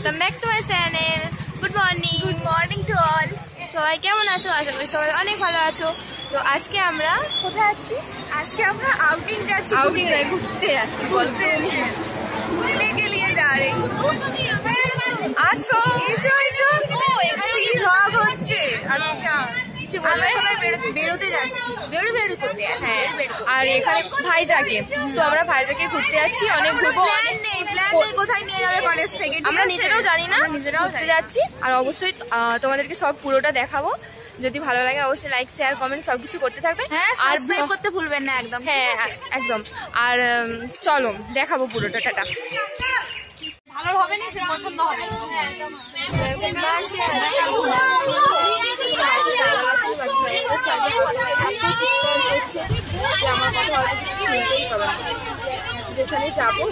Welcome back to my channel. Good morning to all. সবাই কেমন আছো? আশা করি সবাই অনেক ভালো আছো। তো আজকে আমরা কোথায় যাচ্ছি? আজকে আমরা আউটিং যাচ্ছি। আউটিং নয়, ঘুরতে যাচ্ছি। ঘুরতে গেলিয়ে যা রে। আসো, এসো এসো। ও এখানে কি ভ্লগ হচ্ছে? আচ্ছা, আমরা সবাই বেরোতে যাচ্ছি। বেরো করতে যাচ্ছি। হ্যাঁ, আর এখানে ভাইজাকে, তো আমরা ভাইজাকে ঘুরতে যাচ্ছি। অনেক ঘুরবো, প্ল্যান নেই কোথায় নিয়ে যাবে কলেজ থেকে। আমরা নিজেরাও জানি না, ঘুরতে যাচ্ছি। আর অবশ্যই তোমাদেরকে সব পুরোটা দেখাবো। যদি ভালো লাগে অবশ্যই লাইক শেয়ার কমেন্ট সবকিছু করতে থাকবে। হ্যাঁ, সাবস্ক্রাইব করতে ভুলবেন না একদম। হ্যাঁ একদম। আর চলো দেখাবো পুরোটা। টাটা। ভালো হবে না, সে পছন্দ হবে। যেখানে যাবো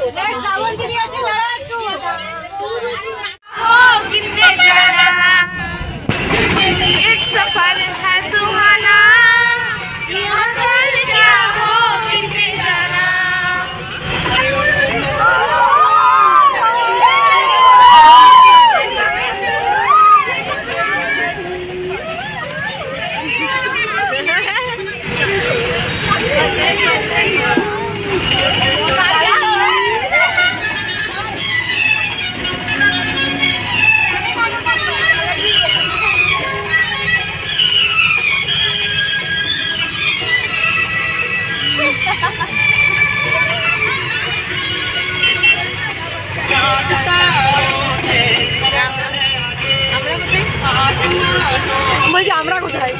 আমরা কোথায়?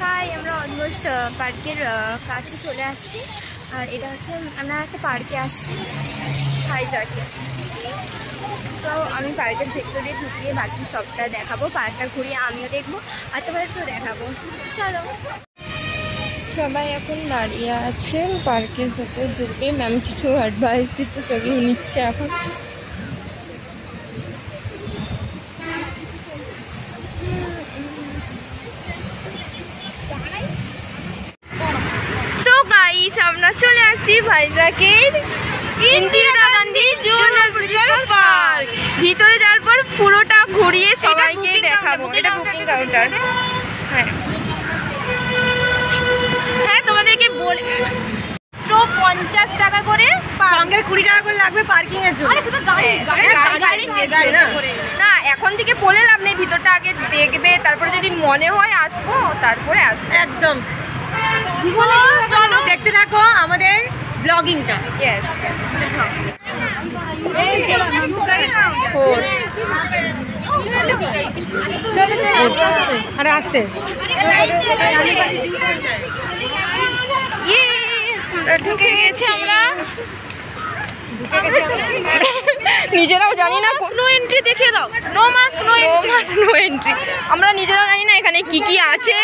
হাই, আমরা অলমোস্ট পার্কের কাছে চলে আসছি। আর এটা হচ্ছে আমরা একটা পার্কে আসছি ভাইজাকে। তো আমি পার্কের ভেতরে ঢুকিয়ে বাকি সবটা দেখাবো, পার্কটা ঘুরিয়ে আমিও দেখবো আর তোমাদেরকেও দেখাবো। চলো। সবাই এখন দাঁড়িয়ে আছে পার্কের ভেতর ঢুকে। ম্যাম কিছু অ্যাডভাইস দিচ্ছে, সেগুলো নিচ্ছে এখন। তো গাইস, আমরা চলে আসছি ভাইজাকের ইন্দিরা গান্ধী জুলজিক্যাল পার্ক। ভিতরে যাওয়ার পর পুরোটা ঘুরিয়ে সবাইকে দেখাবো। এটা বুকিং কাউন্টার। হ্যাঁ হ্যাঁ, তোমাদেরকে বলে তো 50 টাকা করে, সঙ্গে 20 টাকা করে লাগবে পার্কিং এর জন্য। না, এখন থেকে বলে লাভ নেই, ভিতরটা আগে দেখবে, তারপরে যদি মনে হয় আসবো তারপরে আসবো। একদম। চলো দেখতে থাকো আমাদের ব্লগিংটা। ইয়েস। আরে আসতে ঢুকে গেছি আমরা। নিজেরাও জানি না, নো এন্ট্রি দেখিয়ে দাও। No mask no entry. আমরা নিজেরাও জানি না এখানে কি কি আছে।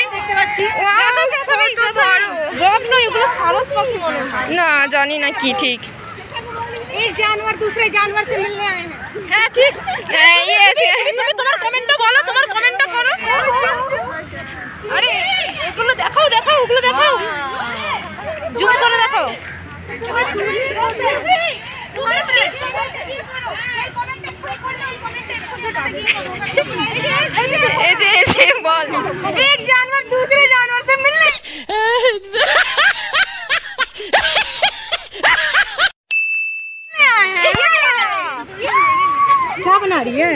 না জানি না কি ঠিক। जानवर दूसरे जानवर से मिलने आए हैं। হ্যাঁ ঠিক। তুমি তোমার কমেন্টটা বলো, তোমার কমেন্টটা করো। আরে এগুলো দেখাও, ওগুলো দেখাও, জুম করে দেখাও। এই যে এসে বল, एक जानवर दूसरे जानवर से मिलने। क्या बना रही है?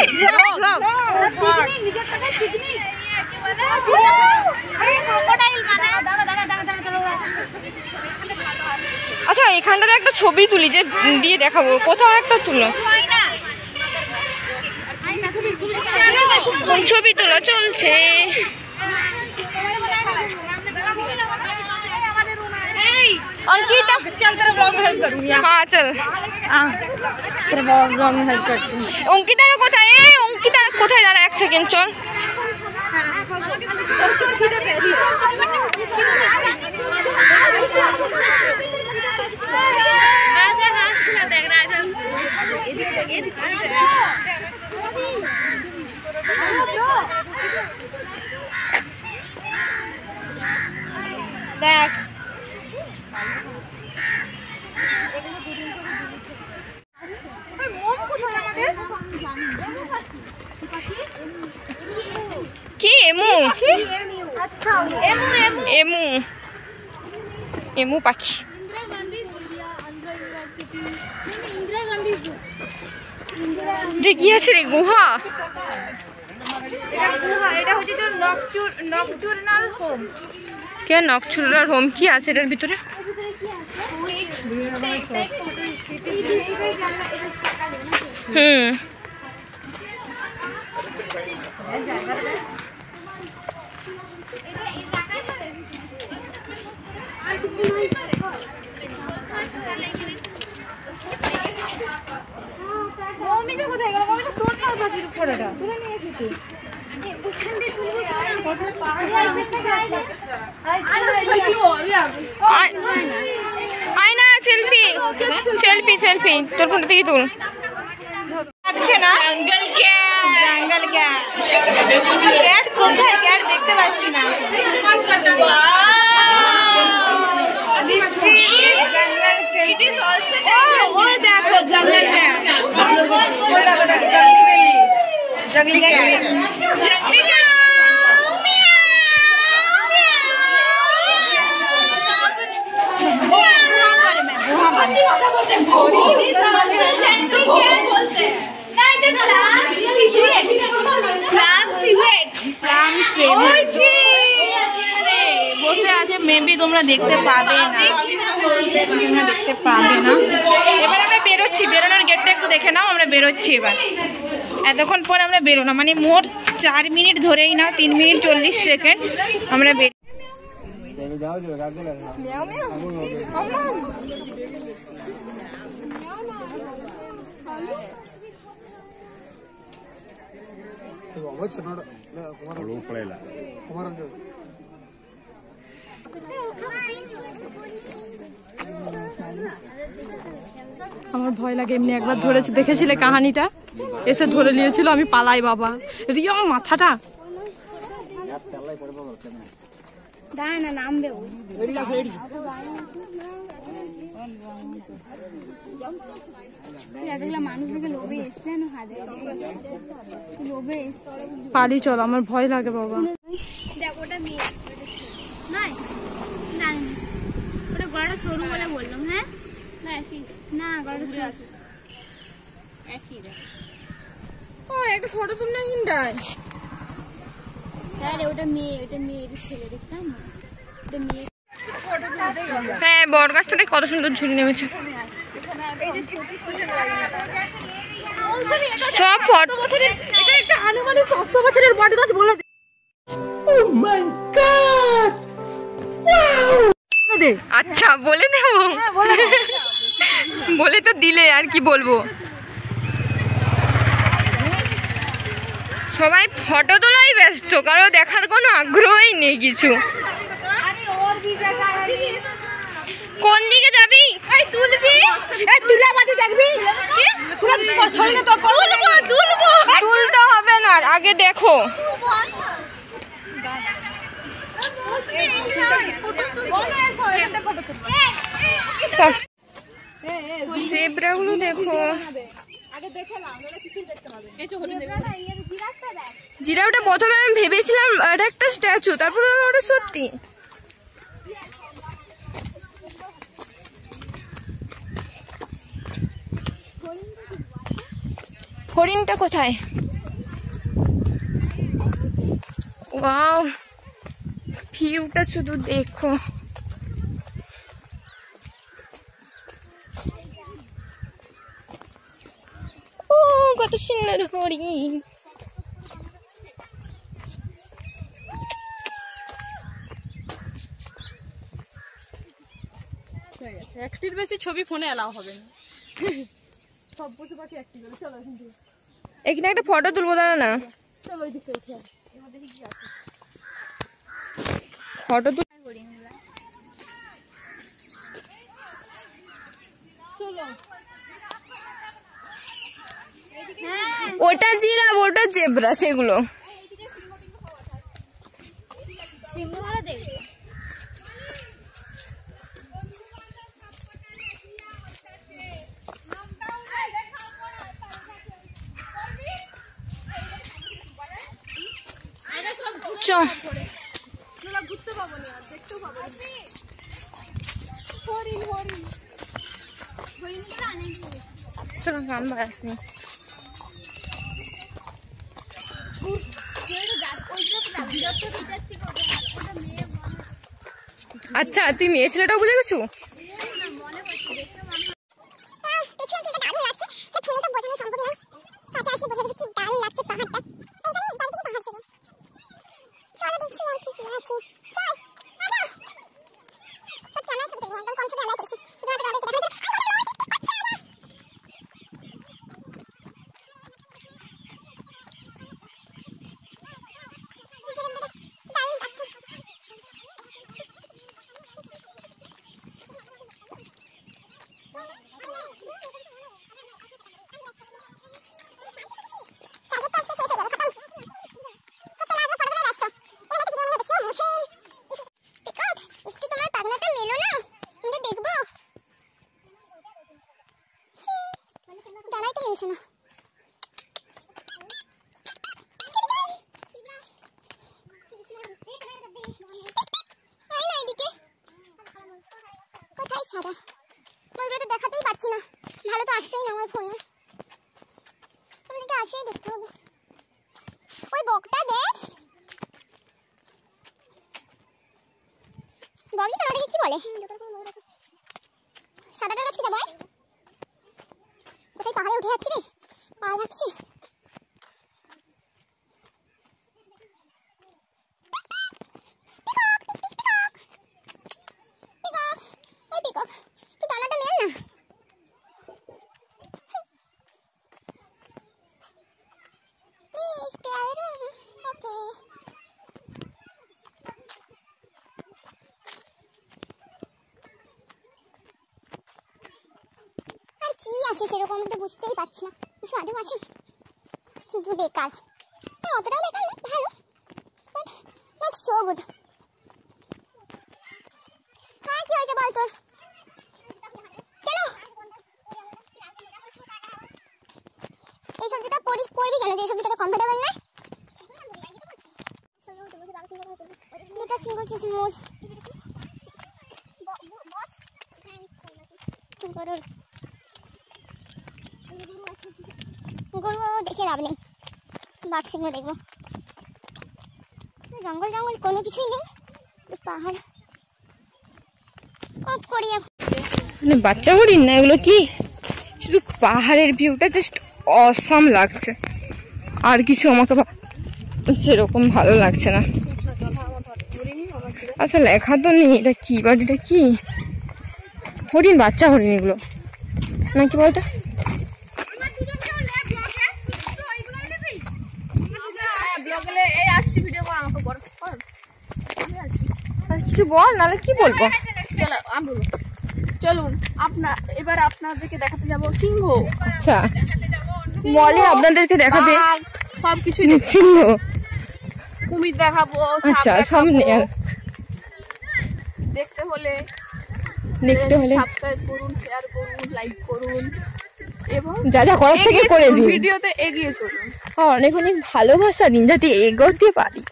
আচ্ছা এখানটাতে একটা ছবি তুলি, যে দিয়ে দেখাবো। কোথাও একটা তুলো, ছবি তোলা চলছে। अंकिता चल तेरा ब्लॉग हेल्प करूंगी। हाँ चल, तेरा ब्लॉग में हेल्प करती हूँ। অঙ্কিতা কোথায়? অঙ্কিতা কোথায়? দাঁড়া এক সেকেন্ড, চল। দেখ মোম কোথায় আমাদের? এমু আচ্ছা এমু এমু এমু এমু পাখি। যে কি আছে রে গুহা? এটা হচ্ছে তো নকটুরনাল হোম। কে নকচুরাল হোম কি আছে এটার ভিতরে? হুম মমিটা কোথায় গেল? মমিটা তোর না বাকির উপরেটা তুলে নিয়েছি তুই। আয়না সেলফি সেলফি সেলফি তোর ফোনটা থেকে তুল। আছে না জঙ্গল ক্যাট কোথায়? ক্যাট দেখতে পাচ্ছি না। দেখো জঙ্গল ক্যাট, জঙ্গলি ক্যাট। বসে আছে, মেবি তোমরা দেখতে পাবে না, দেখতে পাবে না। এবার আমরা বেরোচ্ছি, বেরোনোর গেটটা একটু দেখে নাও। আমরা বেরোচ্ছি এবার, এতক্ষণ পর আমরা বেরোনো, মানে মোট 4 মিনিট ধরেই না, 3 মিনিট 40 সেকেন্ড আমরা বেরো। আমার ভয় লাগে এমনি, একবার ধরেছে, দেখেছিলে কাহানিটা, এসে ধরে নিয়েছিল, আমি পালাই বাবা। রিয়া মাথাটা না নামবে পালি চল, আমার ভয় লাগে বাবা। দেখ ওটা মেয়ে নয়, ওটা গলাটা সরু বলে বললাম। হ্যাঁ না গলাটা সরু একই। ও একটা ফটো তুল না কিনটাই। হ্যাঁ রে ওটা মেয়ে, ওটা মেয়ে, এটা ছেলে দেখতাম না, ওটা মেয়ে। হ্যাঁ বট গাছটাতে কত সুন্দর ঝুলি নেমেছে। সব ফটো বছরের, এটা একটা আনুমানিক 500 বছরের বট গাছ বলে দে। ও মাই গড ওয়াও, আচ্ছা বলে দেব, বলে তো দিলে আর কি বলবো। সবাই ফটো তোলাই ব্যস্ত, কারো দেখার কোনো আগ্রহই নেই কিছু। কোন দিকে যাবি? এই তুলবি, এই তুলা মাটি দেখবি কি? তুলা তোর শরীরে তোর তুলবো তুলতে হবে না, আগে দেখো। জেব্রাগুলো দেখো, জিরাফটা প্রথমে আমি ভেবেছিলাম এটা একটা স্ট্যাচু, তারপরে ওটা সত্যি। হরিণটা কোথায়? ওয়াও ভিউটা শুধু দেখো। ও কত সুন্দর হরিণ। একটির বেশি ছবি ফোনে এলাও হবে না, সব পশু পাখি একটি করে। চলো এখানে একটা ফটো তুলবো, দাঁড়া না, চলো ওই দিকে উঠে ফটো তুল। ওটা জিরাফ, ওটা জেব্রা, সেগুলো ঘুরতে পাবো না, দেখতেও পাবো না। তোরা গান বাজাসনি। আচ্ছা তুই মেয়ে ছেলেটাও বুঝে গেছো? দেখাতেই পাচ্ছি না, ভালো তো আসছেই না আমার ফোনে। তোমাদেরকে আসেই দেখতে হবে। ওই বকটা দেখ, বগি তোমাদেরকে কি বলে? সাদাটার কাছে যাবো। কোথায় পাহাড়ে উঠে যাচ্ছি রে, পা লাগছে। সেরকম তো বুঝতেই পারছি না, কিছু আদৌ আছে শুধু বেকার। অতটাও বেকার না, ভালো, বাট নট সো গুড। হ্যাঁ কি হয়েছে বল তোর? কেন এই সবজিটা পড়বি কেন? যে সবজিটা কমফোর্টেবল না। দুটা সিঙ্গল চিজ মোজ গরু দেখে লাভ নেই, বাঘ সিংহ দেখবো। জঙ্গল জঙ্গল কোনো কিছুই নেই, পাহাড়। অফ করি বাচ্চা হরিণ না এগুলো, কি শুধু পাহাড়ের ভিউটা জাস্ট অসাম লাগছে, আর কিছু আমাকে সেরকম ভালো লাগছে না। আচ্ছা লেখা তো নেই এটা কি, বাট এটা কি হরিণ, বাচ্চা হরিণ এগুলো নাকি বলতো? কিছু বল, নাহলে কি বলবো। চলুন এবার আপনাদেরকে দেখাতে যাবো সিংহ। আচ্ছা বলে আপনাদেরকে দেখাবে সবকিছু সিংহ, কুমির দেখাবো। আচ্ছা সামনে দেখতে হলে সাবস্ক্রাইব করুন, শেয়ার করুন, লাইক করুন এবং যা যা করার থেকে করে দিন। ভিডিওতে এগিয়ে চলুন, অনেক অনেক ভালোবাসা দিন যাতে এগোতে পারি।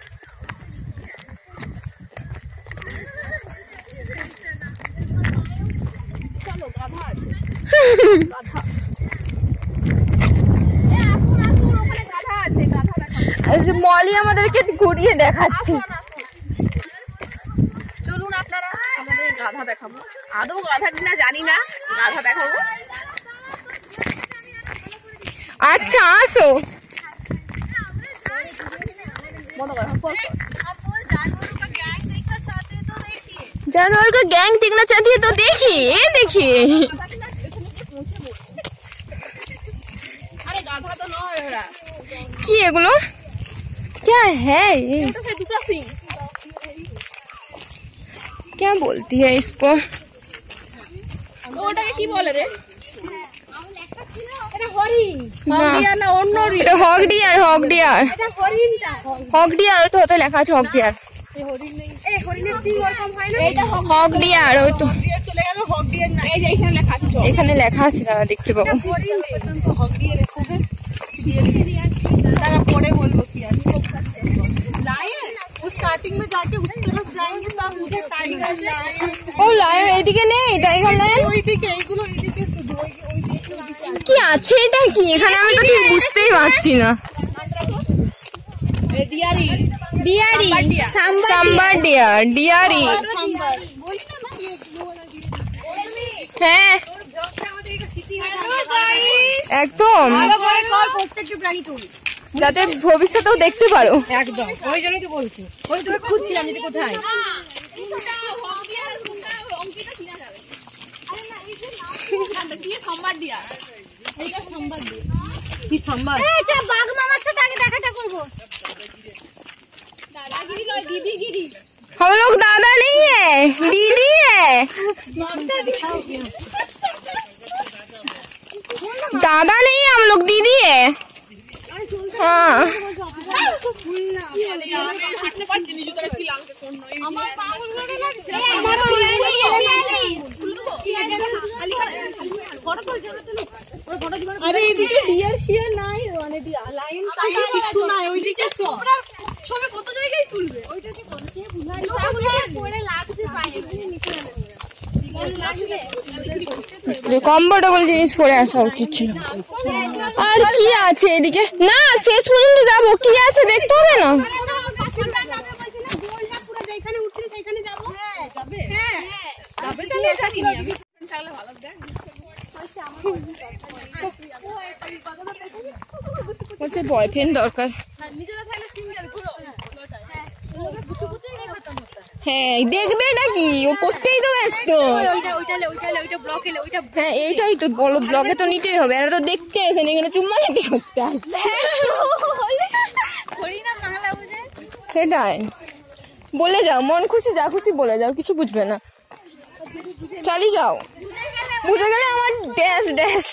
চলো গাধা আছে, গাধা আছে, গাধা দেখাবো। মলি আমাদেরকে ঘুরিয়ে দেখাচ্ছে। চলুন আপনারা আমাদের গাধা দেখাবো। আদৌ গাধা কিনা জানি না, গাধা দেখাবো। আচ্ছা আসো। जानवर का गैंग देखना चाहती है तो देखिए, ये देखिए। अरे गाधा तो ना है ओरा, কি এগুলো? क्या है ये? तो से दूसरा सिंह। क्या बोलती है इसको? ওটাকে কি বলে রে? এটা হরিণ। হগডিয়ার না অন্য হরিণ? এটা হগডিয়ার, হগডিয়ার। এটা হরিণটা। হগডিয়ার তো ওটা লেখা আছে হগডিয়ার। এই হরিণ নেই, এই হরিণের সিং ওরকম হয় না? এটা হগডিয়ার, ওই তো হগডিয়ার চলে গেল, হগডিয়ার না। এই যে এখানে লেখা আছে, এখানে লেখা আছে, দাঁড়া দেখতে পাবো। হরিণ পর্যন্ত হগডিয়ার লেখা है। তারা পরে বলবো কি আছে। লায়ন ও स्टार्टिंग में जाके उसके पास जाएंगे तब मुझे टाइगर लायन ও লায়ন এদিকে নেই, টাইগার লায়ন ওইদিকে এইগুলো এইদিকে শুধু ওইদিকে কি আছে? এটা কি এখানে আমি তো ঠিক বুঝতেই পারছি না। ডিয়ারি ডিয়ারি, সাম্বার ডিয়ার, ডিয়ারি। হ্যাঁ একদম, প্রত্যেকটা প্রাণী তুল যাতে ভবিষ্যতেও দেখতে পারো। একদম, ওই জন্যই তো বলছি, ওই তোকে খুঁজছিলাম যে কোথায়। কি সম্বাদ? বাঘ মামার সাথে আগে দেখাটা করবো। हम लोग दादा नहीं है, दीदी है। दादा नहीं है, हम लोग दीदी है। हाँ আরে এদিকে ডিয়ার শিয়ার নাই, মানে লাইন সাইডে কিছু নাই, ওইদিকে ছবি কত জায়গায় তুলবে, ওইটাকে কোন থেকে বুঝাই পরে লাগছে পায়ে কমফোর্টেবল জিনিস পরে আসা উচিত ছিল। আর কি আছে এদিকে? না শেষ পর্যন্ত যাবো, কি আছে দেখতে হবে না? বলছে বয়ফ্রেন্ড দরকার। হ্যাঁ দেখবে এটা কি, ও করতেই তো ব্যস্ত। হ্যাঁ এইটাই তো বলো, ব্লগে তো নিতেই হবে, এরা তো দেখতে আসেন, এখানে চুম্মা খেতে করতে আসে। সেটাই বলে যাও, মন খুশি যা খুশি বলে যাও, কিছু বুঝবে না, চালিয়ে যাও। বুঝে গেলে আমার ড্যাশ ড্যাশ।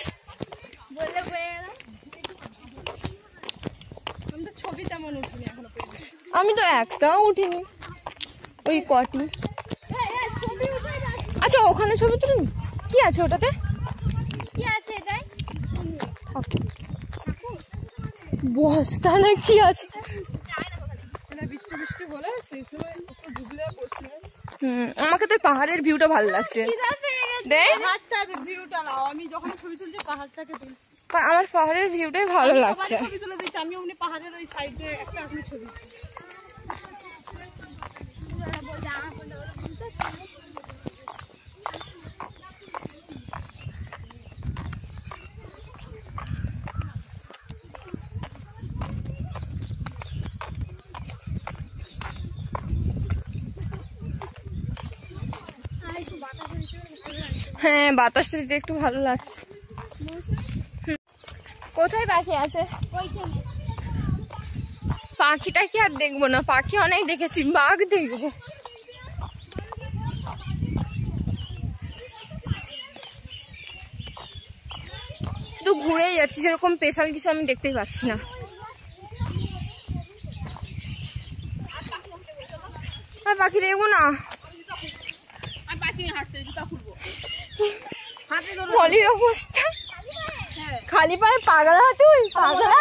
আমি তো একটাও উঠিনি, ওই কটি। আচ্ছা ওখানে ছবি তুলুন, কি আছে ওটাতে? কি আছে এটাই? বস্তা না কি আছে? আমাকে তো পাহাড়ের ভিউটা ভালো লাগছে। ভিউটা নাও, আমি যখন ছবি তুলছি পাহাড়টাকে তুলি, আমার পাহাড়ের ভিউটাই ভালো লাগছে। ছবি তুলে দিচ্ছি আমি, অমনি পাহাড়ের ওই সাইডে একটা আপনি ছবি। হ্যাঁ বাতাসটা দিতে একটু ভালো লাগছে। কোথায় পাখি আছে? পাখিটা কি আর দেখবো না, পাখি অনেক দেখেছি, বাঘ দেখবো। শুধু ঘুরেই যাচ্ছি, সেরকম স্পেশাল কিছু আমি দেখতেই পাচ্ছি না। আর পাখি দেখবো না, বলির অবস্থা খালি পায়ে পাগলা, তুই পাগলা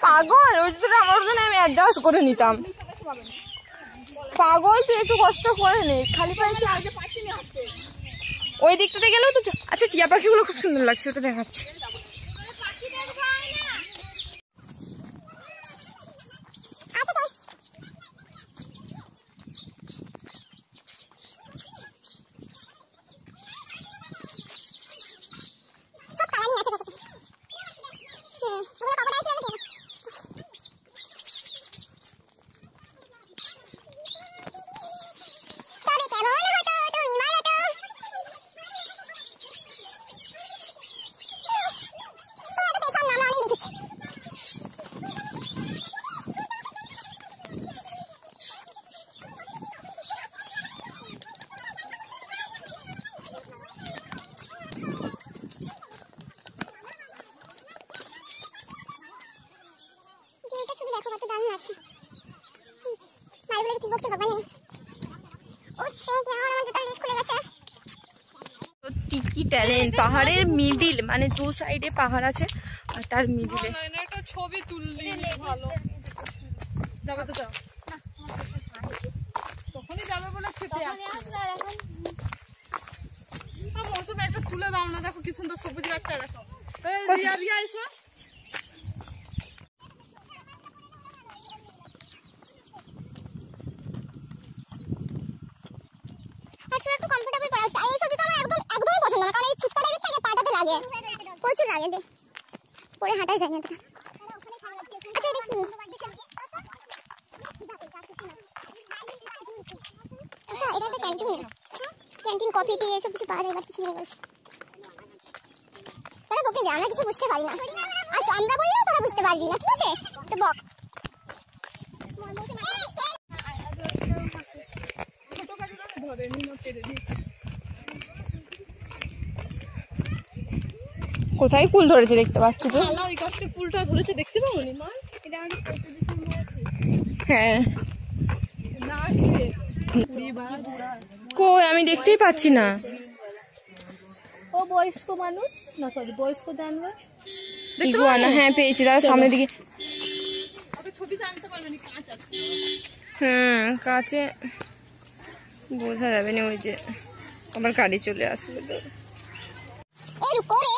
পাগল, ওই জন্য আমার জন্য আমি অ্যাডজাস্ট করে নিতাম। পাগল তুই একটু কষ্ট করে নে, খালি পায়ে ওই দিকটাতে গেলেও তো। আচ্ছা টিয়া পাখিগুলো খুব সুন্দর লাগছে, ওটা দেখাচ্ছে। কি ট্যালেন্ট, পাহাড়ের মিডিল, মানে দু সাইডে পাহাড় আছে আর তার মিডিলে একটা ছবি তুললি ভালো যাবে তো। যাও খেতে মৌসুমে একটা তুলে দাও না, দেখো কি সুন্দর সবুজ গাছটা দেখো। রিয়া এসো। আসলে একটু কমফোর্টেবল করা হচ্ছে। এই ছবিটা আমার একদমই পছন্দ না, কারণ এই ছিটকাটা দিক থেকে পাটাতে লাগে, প্রচুর লাগে, দে পরে হাঁটাই যায় না তোরা। আচ্ছা এটা কি? আচ্ছা এটা একটা ক্যান্টিন, ক্যান্টিন কফি টি এসব কিছু পাওয়া যায়, বাট কিছু নেই বলছে। তারা বকে যে আমরা কিছু বুঝতে পারি না, আর আমরা বললেও তোরা বুঝতে পারবি না, ঠিক আছে? তো বক। কোথায় ফুল ধরেছে দেখতে পাচ্ছ তো? ওই গাছটা ফুলটা ধরেছে দেখতে পাবো নি মা? হ্যাঁ না কই আমি দেখতেই পাচ্ছি না। ও বয়স্ক মানুষ না, সরি বয়স্ক জানবার ইগুয়ানা, হ্যাঁ পেয়েছি, তার সামনের দিকে। ছবি জানতে পারবে না, কাঁচ আছে। কাছে বোঝা যাবে না, ওই যে আবার গাড়ি চলে আসবে তো। এর করে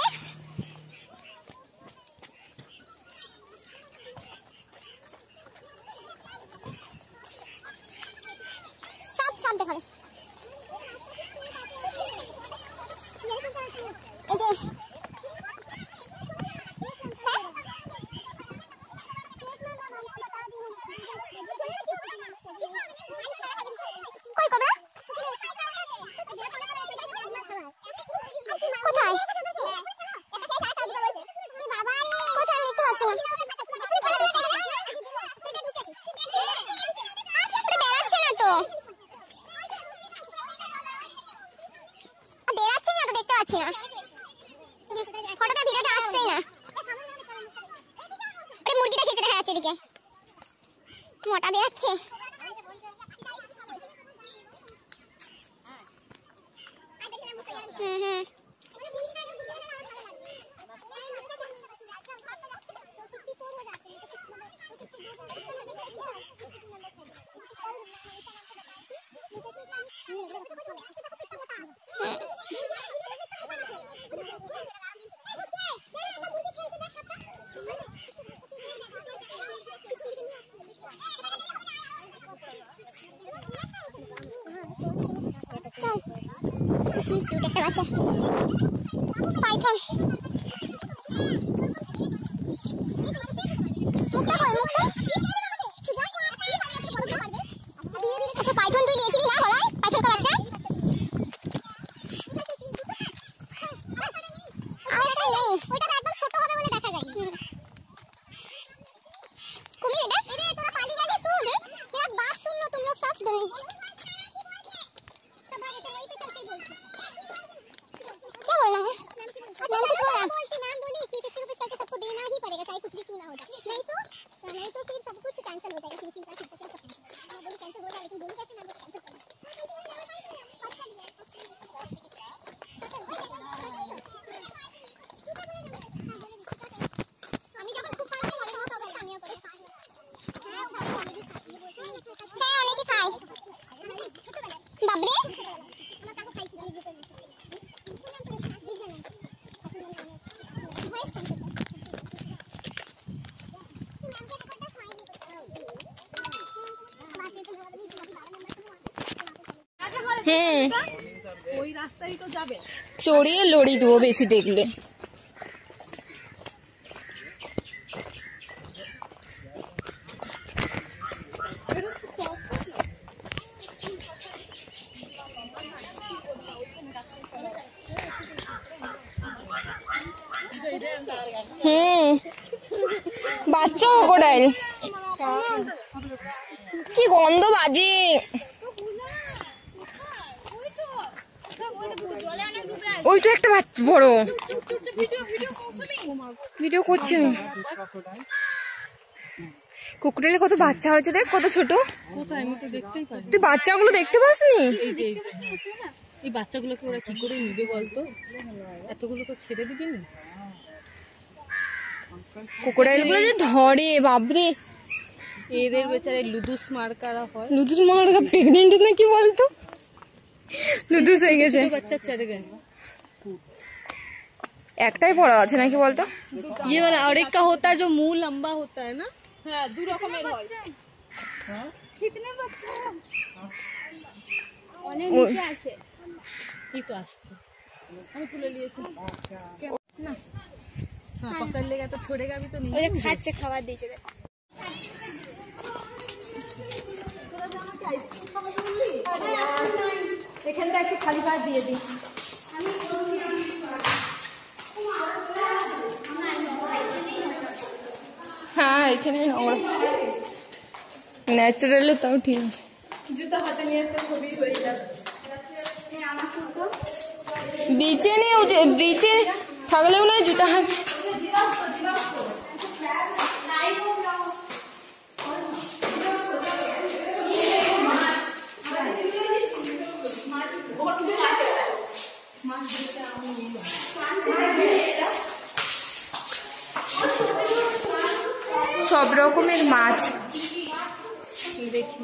সব সব দেখো, এই যে কই কবরা কোথায়? কোথায় দেখতে পাচ্ছ না? বেড়াচ্ছে না তো, বেড়াচ্ছে না তো, দেখতে পাচ্ছি না, ফটোটা ভিডিওতে আসছেই না। মুরগিটা খেতে দেখা যাচ্ছে এদিকে, মোটা বেড়াচ্ছে। দেখতে পাচ্ছে পাইথন, আচ্ছা পাইথন তুই নিয়েছিলি না বলাই? পাইথন কা বাচ্চা নেই, ওটা একদম ছোট হবে বলে দেখা যায়। कुमिर बेटा थोड़ा पानी डाले सुन रे, मेरा बात सुन लो तुम लोग साथ दोनों। सब आगे से वहीं पे चलते बोलते क्या बोलना है? मैंने कुछ बोला बोलती नाम बोली कि 50 रुपए करके सबको देना ही पड़ेगा, चाहे कुछ भी क्यों ना हो जाए, नहीं तो फिर सब कुछ कैंसिल हो जाएगा। 3 का सब कुछ मैं बोली कैंसिल हो जाएगा, लेकिन बोली कैसे मैं कैंसिल करूं? আমি যখন খুব পারবো মনে হয় তবে আমিও করে হ্যাঁ অনেকে খায় বাবরে আমার কাকু খাইছিল এই গ্রুপের ওই রাস্তায় তো যাবে, চড়িয়ে লড়ি দেবো বেশি দেখলে। বাচ্চা ক্রোকোডাইল, কি গন্ধ বাজে। ওই তো একটা বাচ্চা বড় ভিডিও করছি। ক্রোকোডাইলের কত বাচ্চা হয়েছে দেখ, কত ছোট। কোথায় আমি তো দেখতেই পাই। তুই বাচ্চাগুলো দেখতে পাসনি? এই যে এই বাচ্চাগুলোকে ওরা কি করে নিবে বলতো? এতগুলো তো ছেড়ে দিবি না। ক্রোকোডাইল গুলো যে ধরে বাপরে, এদের বেচারে লুদুস মার্কারা হয়। লুদুস মার্কা প্রেগনেন্ট নাকি বলতো, লুদুস হয়ে গেছে। বাচ্চা চড় গए একটাই পড়া আছে নাকি বলতো? ये वाला और एक का होता है जो मुंह लंबा होता है ना। হ্যাঁ, দু রকমের হয়। অনেক নিচে আছে। ये तो আসছে, আমি তুলে নিয়েছি। हाँ पकड़ लेगा तो छोड़ेगा भी तो नहीं। ওই যে খাচ্ছে, খাবার দিয়েছে দেখ। এখানটা একটু খালি ভাত দিয়ে দিই। হ্যাঁ এখানে নোংরা, ন্যাচারালি তাও ঠিক আছে। জুতো হাতে নিয়ে একটা ছবি হয়ে যাবে। বিচে নেই, বিচে থাকলেও না জুতা হাতে। সব রকমের মাছ দেখি।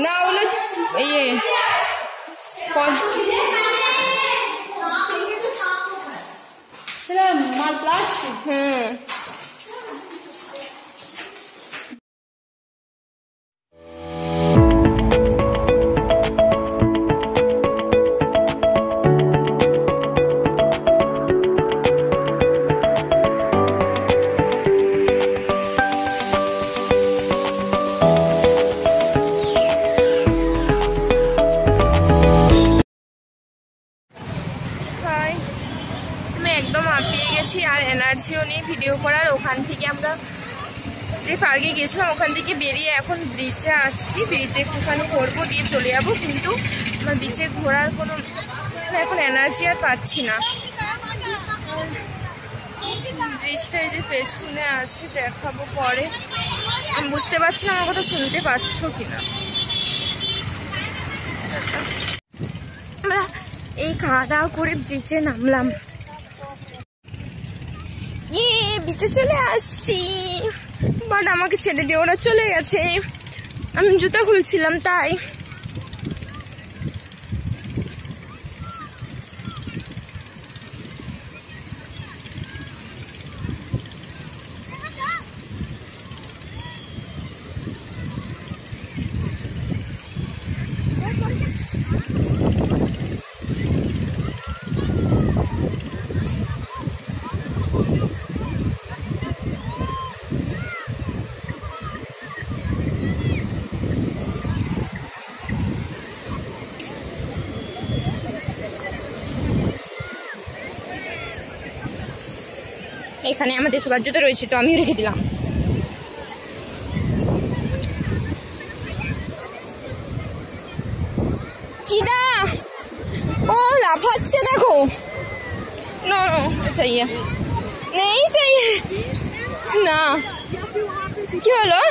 না ওগুলো ইয়ে মাল প্লাস্টিক। হুম একদম হাঁপিয়ে গেছি আর এনার্জিও নেই ভিডিও করার। ওখান থেকে আমরা যে পার্কে গেছিলাম ওখান থেকে বেরিয়ে এখন ব্রিজে আসছি, ব্রিজে একটুখানি ঘুরবো দিয়ে চলে যাবো, কিন্তু আমার ব্রিজে ঘোরার কোনো এখন এনার্জি আর পাচ্ছি না। ব্রিজটা এই যে পেছনে আছে, দেখাবো পরে। আমি বুঝতে পারছি না আমার কথা শুনতে পাচ্ছ কিনা। আমরা এই খাওয়া দাওয়া করে ব্রিজে নামলাম, বিচে চলে আসছি। বাট আমাকে ছেড়ে দিয়ে ওরা চলে গেছে, আমি জুতা খুলছিলাম তাই। এখানে আমাদের সবার জুতো রয়েছে, তো আমিও রেখে দিলাম। কিনা ও লাফাচ্ছে দেখো। নো চাইয়ে নেই, চাইয়ে না। কি হলো?